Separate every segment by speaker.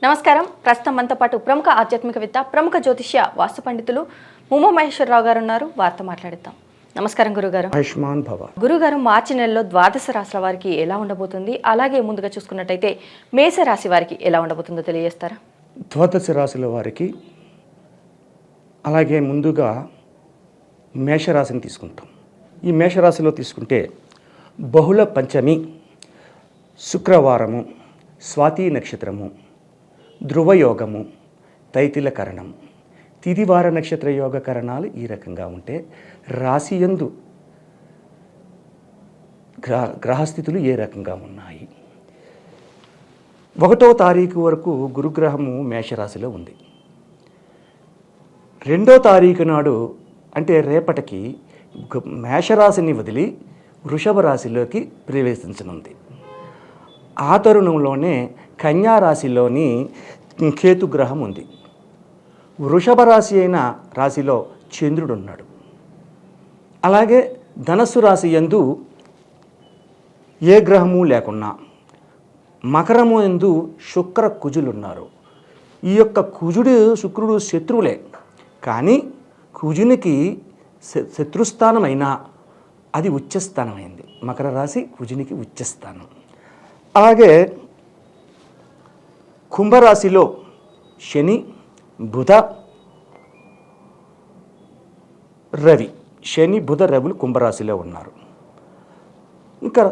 Speaker 1: నమస్కారం. ప్రస్తుతం మనతో పాటు ప్రముఖ ఆధ్యాత్మికవేత్త, ప్రముఖ జ్యోతిష్య వాస్తు పండితులు ముమ్మ మహేశ్వరరావు గారు ఉన్నారు. వారితో మాట్లాడిద్దాం. నమస్కారం గురుగారు.
Speaker 2: ఆయుష్మాన్ భవ.
Speaker 1: గురుగారు, మార్చి నెలలో ద్వాదశ రాశుల వారికి ఎలా ఉండబోతుంది, అలాగే ముందుగా చూసుకున్నట్టయితే మేష రాశి వారికి ఎలా ఉండబోతుందో తెలియజేస్తారా?
Speaker 2: ద్వాదశ రాశుల వారికి అలాగే ముందుగా మేషరాశిని తీసుకుంటాం. ఈ మేషరాశిలో తీసుకుంటే బహుళ పంచమి, శుక్రవారము, స్వాతి నక్షత్రము, ధ్రువయోగము, తైతిల కరణం, తిదివార నక్షత్ర యోగ కరణాలు ఈ రకంగా ఉంటే రాశియందు గ్రహస్థితులు ఏ రకంగా ఉన్నాయి. 1వ తారీఖు వరకు గురుగ్రహము మేషరాశిలో ఉంది. 2వ తారీఖు నాడు అంటే రేపటికి మేషరాశిని వదిలి వృషభ రాశిలోకి ప్రవేశించనుంది. ఆ తరుణంలోనే కన్యా రాశిలోని కేతుగ్రహం ఉంది. వృషభ రాశి అయిన రాశిలో చంద్రుడు ఉన్నాడు. అలాగే ధనస్సు రాశి యందు ఏ గ్రహము లేకున్నా మకరము యందు శుక్ర కుజులు ఉన్నారు. ఈ యొక్క కుజుడు శుక్రుడు శత్రువులే, కానీ కుజునికి శత్రుస్థానమైనా అది ఉచ్చస్థానమైంది. మకర రాశి కుజునికి ఉచ్చస్థానం. అలాగే కుంభరాశిలో శని, బుధ, రవి, శని బుధ రవులు కుంభరాశిలో ఉన్నారు. ఇంకా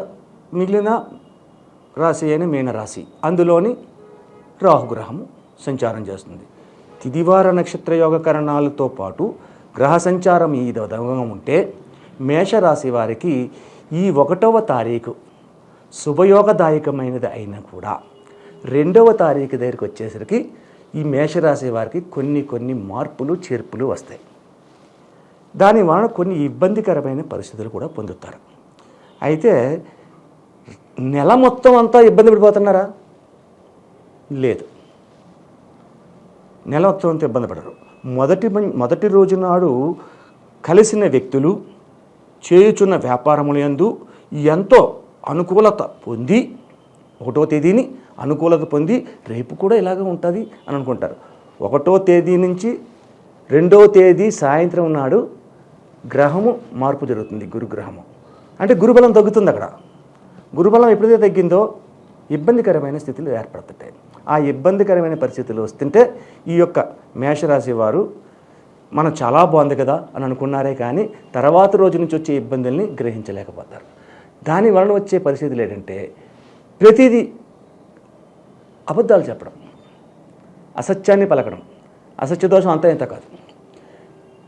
Speaker 2: మిగిలిన రాశి అయిన మీనరాశి, అందులోని రాహుగ్రహము సంచారం చేస్తుంది. తిదివార నక్షత్ర యోగ కరణాలతో పాటు గ్రహ సంచారం ఈ విధంగా ఉంటే మేషరాశి వారికి ఈ 1వ తారీఖు శుభయోగదాయకమైనది అయినా కూడా 2వ తారీఖు దగ్గరికి వచ్చేసరికి ఈ మేషరాశి వారికి కొన్ని మార్పులు చేర్పులు వస్తాయి. దాని వలన కొన్ని ఇబ్బందికరమైన పరిస్థితులు కూడా పొందుతారు. అయితే నెల మొత్తం అంతా ఇబ్బంది పడిపోతున్నారా? లేదు, నెల మొత్తం అంతా ఇబ్బంది పడరు. మొదటి రోజు నాడు కలిసిన వ్యక్తులు చేయుచున్న వ్యాపారముల యందు ఎంతో అనుకూలత పొంది 1వ తేదీని అనుకూలత పొంది రేపు కూడా ఇలాగే ఉంటుంది అని అనుకుంటారు. 1వ తేదీ నుంచి 2వ తేదీ సాయంత్రం నాడు గ్రహము మార్పు జరుగుతుంది. గురుగ్రహము అంటే గురుబలం తగ్గుతుంది. అక్కడ గురుబలం ఎప్పుడైతే తగ్గిందో ఇబ్బందికరమైన స్థితిలో ఏర్పడుతుంటాయి. ఆ ఇబ్బందికరమైన పరిస్థితులు వస్తుంటే ఈ యొక్క మేషరాశి వారు మనం చాలా బాగుంది కదా అని అనుకున్నారే కానీ తర్వాత రోజు నుంచి వచ్చే ఇబ్బందుల్ని గ్రహించలేకపోతారు. దాని వలన వచ్చే పరిస్థితులు ఏంటంటే ప్రతిదీ అబద్ధాలు చెప్పడం, అసత్యాన్ని పలకడం. అసత్య దోషం అంతా ఇంత కాదు.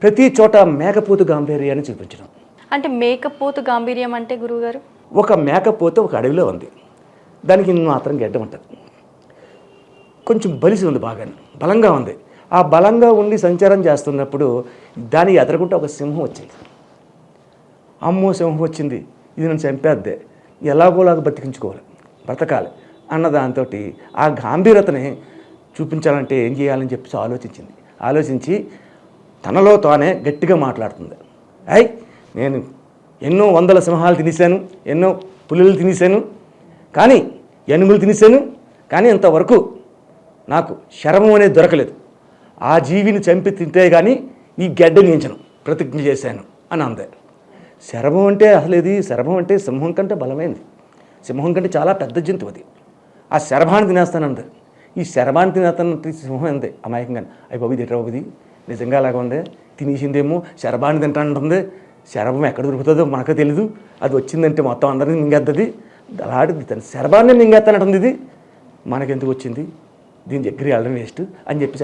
Speaker 2: ప్రతి చోట మేకపోతు గాంభీర్యాన్ని చూపించడం.
Speaker 1: అంటే మేకపోతు గాంభీర్యం అంటే గురువుగారు,
Speaker 2: ఒక మేకపోతు ఒక అడవిలో ఉంది. దానికి మాత్రం గెడ్డం ఉంటుంది. కొంచెం బలిసి ఉంది, బాగా బలంగా ఉంది. ఆ బలంగా ఉండి సంచారం చేస్తున్నప్పుడు దాన్ని ఎదరకుంటే ఒక సింహం వచ్చింది. అమ్మో, సింహం వచ్చింది, ఇది నన్ను చంపేద్దే, ఎలాగోలాగా బ్రతకాలి అన్న దాంతో ఆ గాంభీర్యతని చూపించాలంటే ఏం చేయాలని చెప్పి ఆలోచించి తనలో తానే గట్టిగా మాట్లాడుతుంది. నేను ఎన్నో వందల సింహాలు తినేశాను, ఎన్నో పులులు తినేశాను, కానీ ఎనుములు తినేశాను, కానీ ఇంతవరకు నాకు శరమం అనేది దొరకలేదు. ఆ జీవిని చంపి తింటే కానీ ఈ గడ్డని ఎంచను ప్రతిజ్ఞ చేశాను అని అందే. శరభం అంటే అసలు ఇది శరభం అంటే సింహం కంటే బలమైంది, సింహం కంటే చాలా పెద్ద జంతువు అది. ఆ శరభాన్ని తినేస్తానంది. ఈ శరభాన్ని తినేస్తానంటే సింహం అంతే అమాయకంగా. బాబు ఇది ఎట్రవుది, నిజంగా అలాగ ఉంది, తినేసిందేమో శరభాన్ని తింటానంటుంది. శరభం ఎక్కడ దొరుకుతుందో మనకు తెలీదు, అది వచ్చిందంటే మొత్తం అందరినీ మింగేస్తుంది. అలాంటిది తను శరభాన్ని మింగేస్తానంటుంది. ఇది మనకెందుకు వచ్చింది, దీని దగ్గర వెళ్ళడం వేస్ట్ అని చెప్పేసి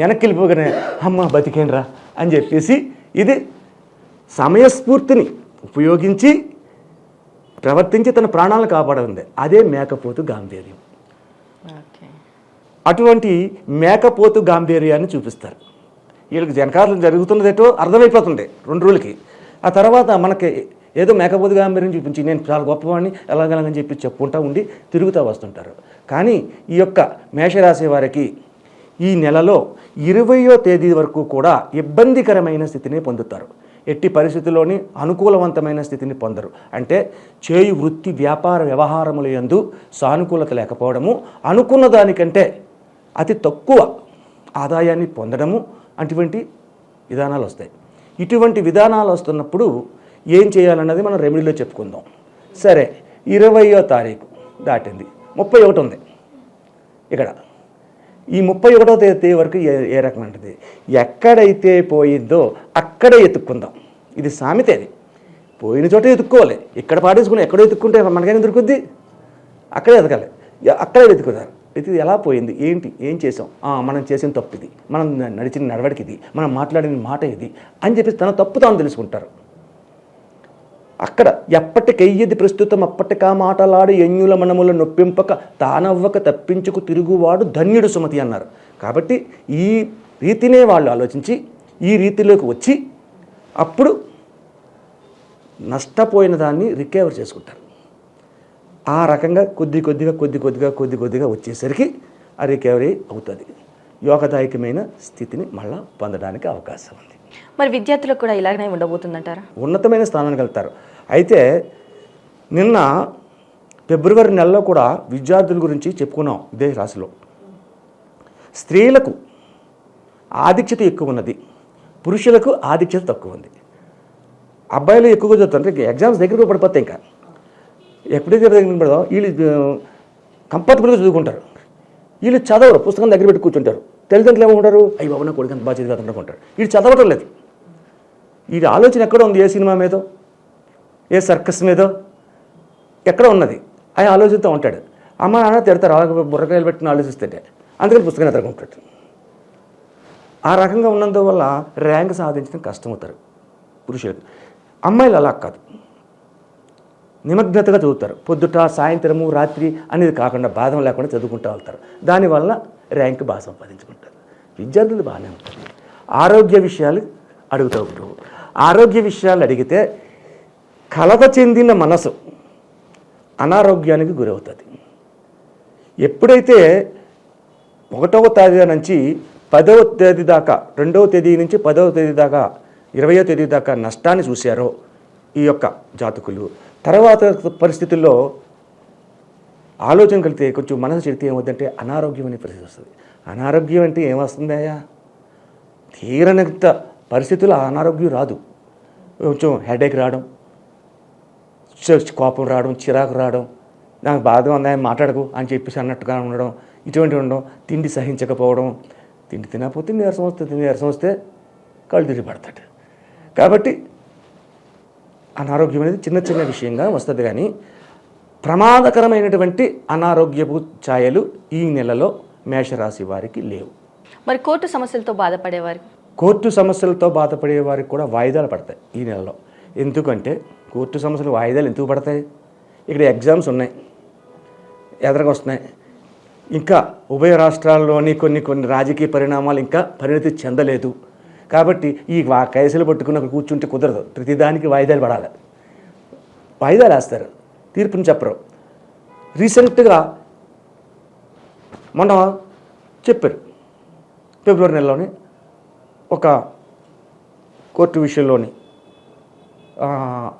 Speaker 2: వెనక్కి వెళ్ళిపోగానే అమ్మ బతికేనరా అని చెప్పేసి ఇది సమయస్ఫూర్తిని ఉపయోగించి ప్రవర్తించి తన ప్రాణాలను కాపాడుతుంది. అదే మేకపోతు గాంభీర్యం. అటువంటి మేకపోతు గాంభీర్యాన్ని చూపిస్తారు. వీళ్ళకి జనకాలం జరుగుతున్నదేటో అర్థమైపోతుంది 2 రోజులకి. ఆ తర్వాత మనకి ఏదో మేకపోతు గాంభీర్యం చూపించి నేను చాలా గొప్పవాడిని ఎలాగలని చెప్పి చెప్పుకుంటూ ఉండి తిరుగుతూ వస్తుంటారు. కానీ ఈ యొక్క మేషరాశి వారికి ఈ నెలలో 20వ తేదీ వరకు కూడా ఇబ్బందికరమైన స్థితిని పొందుతారు. ఎట్టి పరిస్థితుల్లోని అనుకూలవంతమైన స్థితిని పొందరు. అంటే చేయు వృత్తి వ్యాపార వ్యవహారముల యందు సానుకూలత లేకపోవడము, అనుకున్న దానికంటే అతి తక్కువ ఆదాయాన్ని పొందడము, అటువంటి విధానాలు వస్తాయి. ఇటువంటి విధానాలు వస్తున్నప్పుడు ఏం చేయాలన్నది మనం రెమెడీలో చెప్పుకుందాం. సరే, 20వ తారీఖు దాటింది, 31 ఉంది. ఇక్కడ ఈ 31వ తేదీ వరకు ఏ రకమైనది ఎక్కడైతే పోయిందో అక్కడే ఎత్తుక్కుందాం. ఇది సామెత. అది పోయిన చోట ఎత్తుక్కోవాలి. ఇక్కడ పాడేసుకుని ఎక్కడో ఎత్తుక్కుంటే మనకైనా దొరుకుద్ది. అక్కడే ఎతకాలి, అక్కడే వెతుకుతారు. ఇది ఎలా పోయింది, ఏంటి, ఏం చేసాం, మనం చేసిన తప్పు ఇది, మనం నడిచిన నడవడికి ఇది, మనం మాట్లాడిన మాట ఇది అని చెప్పేసి తన తప్పు తాను తెలుసుకుంటారు. అక్కడ ఎప్పటికెయ్యది ప్రస్తుతం అప్పటికా మాటలాడు ఎన్యుల మనముల నొప్పింపక తానవ్వక తప్పించుకు తిరుగువాడు ధన్యుడు సుమతి అన్నారు. కాబట్టి ఈ రీతినే వాళ్ళు ఆలోచించి ఈ రీతిలోకి వచ్చి అప్పుడు నష్టపోయిన దాన్ని రికవర్ చేసుకుంటారు. ఆ రకంగా కొద్ది కొద్దిగా వచ్చేసరికి ఆ రికవరీ అవుతుంది. యోగదాయకమైన స్థితిని మళ్ళా పొందడానికి అవకాశం ఉంది.
Speaker 1: మరి విద్యార్థులకు కూడా ఇలాగనే ఉండబోతుందంటారా?
Speaker 2: ఉన్నతమైన స్థానానికి వెళ్తారు. అయితే నిన్న ఫిబ్రవరి నెలలో కూడా విద్యార్థుల గురించి చెప్పుకున్నాం. ఇదే రాశిలో స్త్రీలకు ఆధిక్యత ఎక్కువ ఉన్నది, పురుషులకు ఆధిక్యత తక్కువ ఉంది. అబ్బాయిలు ఎక్కువగా చదువుతారు, ఎగ్జామ్స్ దగ్గరకు పడిపోతాయి. ఇంకా ఎప్పుడైతే దగ్గర పడదో వీళ్ళు కంఫర్టబుల్గా చదువుకుంటారు. వీళ్ళు చదవరు, పుస్తకం దగ్గర పెట్టి కూర్చుంటారు. తల్లిదండ్రులు ఏమంటారు, అయ్యి బాబు నా కొడుకు అంత బాగా చదువుకుంటారు. వీళ్ళు చదవటం లేదు. వీడి ఆలోచన ఎక్కడ ఉంది, ఏ సినిమా మీదో, ఏ సర్కస్ మీదో ఎక్కడ ఉన్నది ఆయన ఆలోచిస్తూ ఉంటాడు. అమ్మ నాన్న తిడతారు, అలాగే బుర్రకాయలు పెట్టిన ఆలోచిస్తుంటే, అందుకని పుస్తకం ఎదుర్కొంటాడు. ఆ రకంగా ఉన్నందువల్ల ర్యాంక్ సాధించడం కష్టమవుతారు పురుషులకు. అమ్మాయిలు అలా కాదు, నిమగ్నతగా చదువుతారు. పొద్దుట సాయంత్రము రాత్రి అనేది కాకుండా బాధం లేకుండా చదువుకుంటూ వెళ్తారు. దానివల్ల ర్యాంక్ బాగా సంపాదించుకుంటారు. విద్యార్థులు బాగానే ఉంటారు. ఆరోగ్య విషయాలు అడుగుతూ ఉంటారు. ఆరోగ్య విషయాలు అడిగితే కలత చెందిన మనసు అనారోగ్యానికి గురవుతుంది. ఎప్పుడైతే 1వ తేదీ నుంచి 10వ తేదీ దాకా, 2వ తేదీ నుంచి 10వ తేదీ దాకా, 20వ తేదీ దాకా నష్టాన్ని చూశారో ఈ యొక్క జాతకులు, తర్వాత పరిస్థితుల్లో ఆలోచన కలిగితే కొంచెం మనసు చెడితే ఏమవుతుందంటే అనారోగ్యం అనే పరిస్థితి వస్తుంది. అనారోగ్యం అంటే ఏమొస్తుందయ్యా, తీరనంత పరిస్థితుల్లో అనారోగ్యం రాదు. కొంచెం హెడేక్ రావడం, కోపం రావడం, చిరాకు రావడం, నాకు బాధ ఉందా మాట్లాడకు అని చెప్పేసి అన్నట్టుగా ఉండడం, ఇటువంటి ఉండడం, తిండి సహించకపోవడం, తిండి తినకపోతే నీరసం వస్తే కళ్ళు తిరిగి పడతాడు. కాబట్టి అనారోగ్యం అనేది చిన్న విషయంగా వస్తుంది. కానీ ప్రమాదకరమైనటువంటి అనారోగ్యపు ఛాయలు ఈ నెలలో మేషరాశి వారికి లేవు.
Speaker 1: మరి కోర్టు సమస్యలతో బాధపడే వారికి కూడా వాయిదాలు పడతాయి ఈ నెలలో. ఎందుకంటే కోర్టు సమస్యలు వాయిదాలు ఎందుకు పడతాయి, ఇక్కడ ఎగ్జామ్స్ ఉన్నాయి, ఎదురుగా వస్తున్నాయి. ఇంకా ఉభయ రాష్ట్రాల్లోని కొన్ని రాజకీయ పరిణామాలు ఇంకా పరిణతి చెందలేదు. కాబట్టి ఈ కేసులు పట్టుకుని అక్కడ కూర్చుంటే కుదరదు. ప్రతిదానికి వాయిదాలు పడాలి. వాయిదాలు వేస్తారు, తీర్పుని చెప్పరు. రీసెంట్గా మొన్న చెప్పారు, ఫిబ్రవరి నెలలోనే ఒక కోర్టు విషయంలోని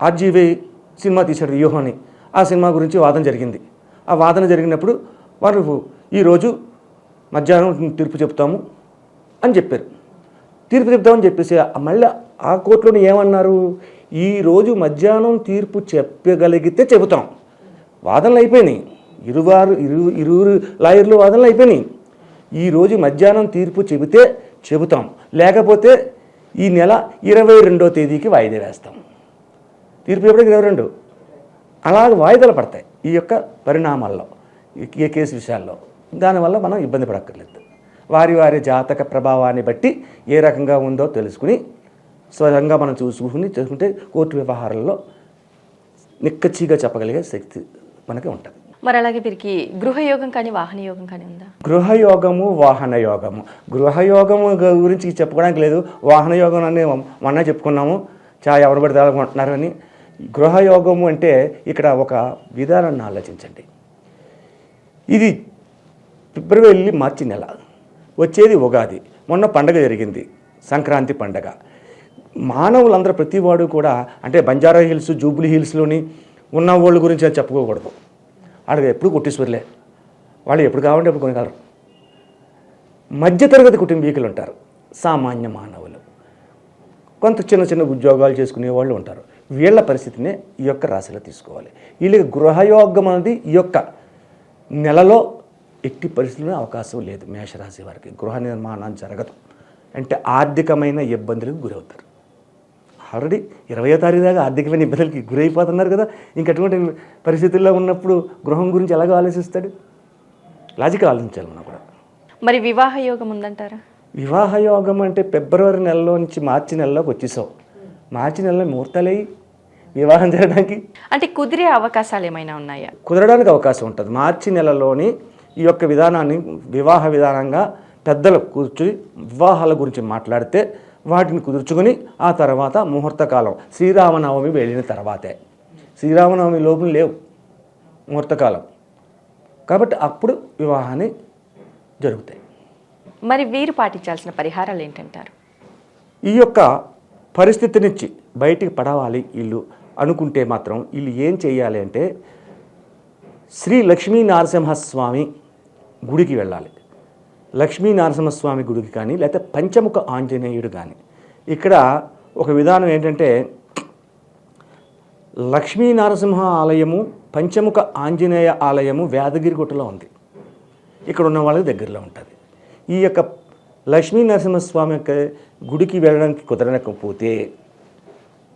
Speaker 1: ఆర్జీవీ సినిమా తీశాడు వ్యూహం అని. ఆ సినిమా గురించి వాదన జరిగింది. ఆ వాదన జరిగినప్పుడు వాళ్ళు ఈరోజు మధ్యాహ్నం తీర్పు చెప్తాము అని చెప్పారు. తీర్పు చెప్తామని చెప్పేసి మళ్ళీ ఆ కోర్టులోని ఏమన్నారు, ఈరోజు మధ్యాహ్నం తీర్పు చెప్పగలిగితే చెబుతాం. వాదనలు అయిపోయినాయి, ఇరువురు లాయర్లు వాదనలు అయిపోయినాయి. ఈరోజు మధ్యాహ్నం తీర్పు చెబితే చెబుతాం, లేకపోతే ఈ నెల 22వ తేదీకి వాయిదా వేస్తాం. తీర్పు ఎప్పటికి 22. అలాగే వాయిదాలు పడతాయి ఈ యొక్క పరిణామాల్లో, ఈ కేసు విషయాల్లో. దానివల్ల మనం ఇబ్బంది పడక్కర్లేదు. వారి జాతక ప్రభావాన్ని బట్టి ఏ రకంగా ఉందో తెలుసుకుని స్వయంగా మనం చేసుకుంటే కోర్టు వ్యవహారాల్లో నిక్కచ్చిగా చెప్పగలిగే శక్తి మనకి ఉంటుంది. మరి అలాగే వీరికి గృహయోగం కానీ వాహన యోగం కానీ ఉందా?
Speaker 2: గృహయోగము, వాహన యోగము. గృహయోగము గురించి చెప్పుకోవడానికి లేదు, వాహన యోగం అని మొన్న చెప్పుకున్నాము. ఎవరు పడితే అనుకుంటున్నారు అని. గృహయోగము అంటే ఇక్కడ ఒక విధానాన్ని ఆలోచించండి. ఇది ఫిబ్రవరి మార్చి నెల, వచ్చేది ఉగాది. మొన్న పండగ జరిగింది, సంక్రాంతి పండగ.
Speaker 1: మానవులందరూ ప్రతివాడు కూడా అంటే బంజారా హిల్స్ జూబ్లీ హిల్స్లోని ఉన్న వాళ్ళ గురించి అది చెప్పుకోకూడదు. వాళ్ళకి ఎప్పుడు కొట్టేశ్వర్లే, వాళ్ళు ఎప్పుడు కావాలంటే ఎప్పుడు కొనగలరు. మధ్యతరగతి కుటుంబీకులు ఉంటారు, సామాన్య మానవులు, కొంత చిన్న చిన్న ఉద్యోగాలు చేసుకునే వాళ్ళు ఉంటారు. వీళ్ళ పరిస్థితినే ఈ యొక్క రాశిలో తీసుకోవాలి. వీళ్ళకి గృహయోగం అనేది ఈ యొక్క నెలలో ఎట్టి పరిస్థితుల్లో అవకాశం లేదు. మేషరాశి వారికి గృహ నిర్మాణం జరగదు, అంటే ఆర్థికమైన ఇబ్బందులకు గురవుతారు. ఆల్రెడీ 20వ తారీఖు దాకా ఆర్థికమైన ఇబ్బందులకి గురైపోతున్నారు కదా, ఇంకటువంటి పరిస్థితుల్లో ఉన్నప్పుడు గృహం గురించి ఎలాగో ఆలోచిస్తాడు? లాజికల్ ఆలోచించాలి మనం కూడా.
Speaker 3: మరి వివాహ యోగం ఉందంటారా?
Speaker 1: వివాహ యోగం అంటే ఫిబ్రవరి నెలలో నుంచి మార్చి నెలలోకి వచ్చేసావు. మార్చి నెలలో ముహూర్తాలే వివాహం జరగడానికి,
Speaker 3: అంటే కుదిరే అవకాశాలు ఏమైనా ఉన్నాయా?
Speaker 1: కుదరడానికి అవకాశం ఉంటుంది. మార్చి నెలలోని ఈ యొక్క విధానాన్ని వివాహ విధానంగా పెద్దలు కూర్చుని వివాహాల గురించి మాట్లాడితే వాటిని కుదుర్చుకొని ఆ తర్వాత ముహూర్తకాలం శ్రీరామనవమి వెళ్ళిన తర్వాతే. శ్రీరామనవమి లోపల లేవు ముహూర్తకాలం, కాబట్టి అప్పుడు వివాహాన్ని జరుగుతాయి.
Speaker 3: మరి వీరు పాటించాల్సిన పరిహారాలు ఏంటంటారు?
Speaker 1: ఈ యొక్క పరిస్థితి నుంచి బయటికి పడవాలి వీళ్ళు అనుకుంటే మాత్రం వీళ్ళు ఏం చేయాలి అంటే శ్రీ లక్ష్మీ నరసింహస్వామి గుడికి వెళ్ళాలి. లక్ష్మీ నరసింహస్వామి గుడికి కానీ లేకపోతే పంచముఖ ఆంజనేయుడు కానీ. ఇక్కడ ఒక విధానం ఏంటంటే లక్ష్మీ నరసింహ ఆలయము పంచముఖ ఆంజనేయ ఆలయము వేదగిరిగుట్టలో ఉంది. ఇక్కడ ఉన్న వాళ్ళకి దగ్గరలో ఉంటుంది. ఈ యొక్క లక్ష్మీ నరసింహస్వామి యొక్క గుడికి వెళ్ళడానికి కుదరకపోతే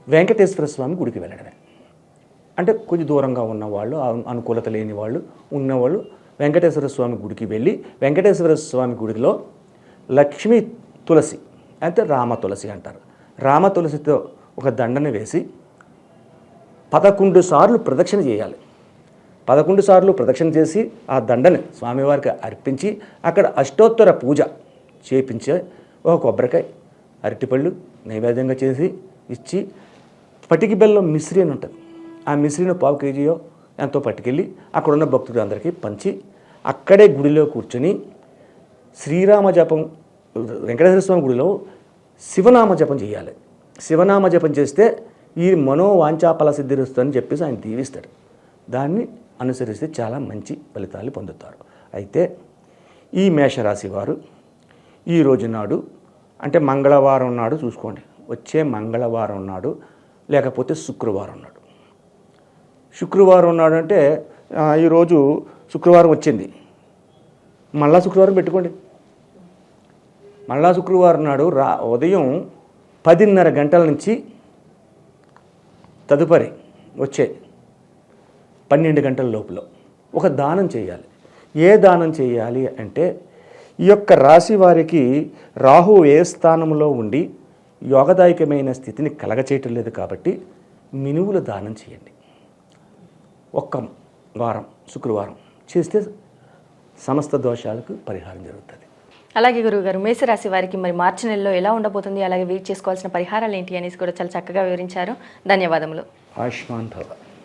Speaker 1: వెంకటేశ్వర స్వామి గుడికి వెళ్ళడమే. అంటే కొంచెం దూరంగా ఉన్నవాళ్ళు, అనుకూలత లేని వాళ్ళు ఉన్నవాళ్ళు వెంకటేశ్వర స్వామి గుడికి వెళ్ళి వెంకటేశ్వర స్వామి గుడిలో లక్ష్మీ తులసి అంటే రామ తులసి అంటారు, రామ తులసితో ఒక దండని వేసి 11 సార్లు ప్రదక్షిణ చేయాలి. 11 సార్లు ప్రదక్షిణ చేసి ఆ దండని స్వామివారికి అర్పించి అక్కడ అష్టోత్తర పూజ చేపించే ఒక కొబ్బరికాయ అరటిపళ్ళు నైవేద్యంగా చేసి ఇచ్చి పటికి బెల్లం మిశ్రీ అని ఉంటుంది, ఆ మిశ్రీని 1/4 కేజీయో ఎంతో పట్టుకెళ్ళి అక్కడున్న భక్తులందరికీ పంచి అక్కడే గుడిలో కూర్చొని శ్రీరామ జపం వెంకటేశ్వర స్వామి గుడిలో శివనామ జపం చేయాలి. శివనామ జపం చేస్తే ఈ మనోవాంఛాఫల సిద్ధిరుస్తుందని చెప్పేసి ఆయన దీవిస్తాడు. దాన్ని అనుసరిస్తే చాలా మంచి ఫలితాలు పొందుతారు. అయితే ఈ మేషరాశి వారు ఈ రోజు నాడు అంటే మంగళవారం నాడు చూసుకోండి, వచ్చే మంగళవారం నాడు లేకపోతే శుక్రవారం నాడు. శుక్రవారం నాడు అంటే ఈరోజు శుక్రవారం వచ్చింది, మళ్ళా శుక్రవారం పెట్టుకోండి. మళ్ళా శుక్రవారం నాడు ఉదయం 10:30 గంటల నుంచి తదుపరి వచ్చే 12 గంటల లోపల ఒక దానం చేయాలి. ఏ దానం చేయాలి అంటే ఈ యొక్క రాశి వారికి రాహు ఏ స్థానంలో ఉండి యోగదాయకమైన స్థితిని కలగచేయటం లేదు కాబట్టి మినువుల దానం చేయండి. ఒక్క వారం శుక్రవారం చేస్తే సమస్త దోషాలకు పరిహారం జరుగుతుంది.
Speaker 3: అలాగే గురువుగారు, మేషరాశి వారికి మరి మార్చి నెలలో ఎలా ఉండబోతుంది, అలాగే వీరు చేసుకోవాల్సిన పరిహారాలు ఏంటి అనేసి కూడా చాలా చక్కగా వివరించారు. ధన్యవాదములు.
Speaker 1: ఆయుష్మాన్ భవ.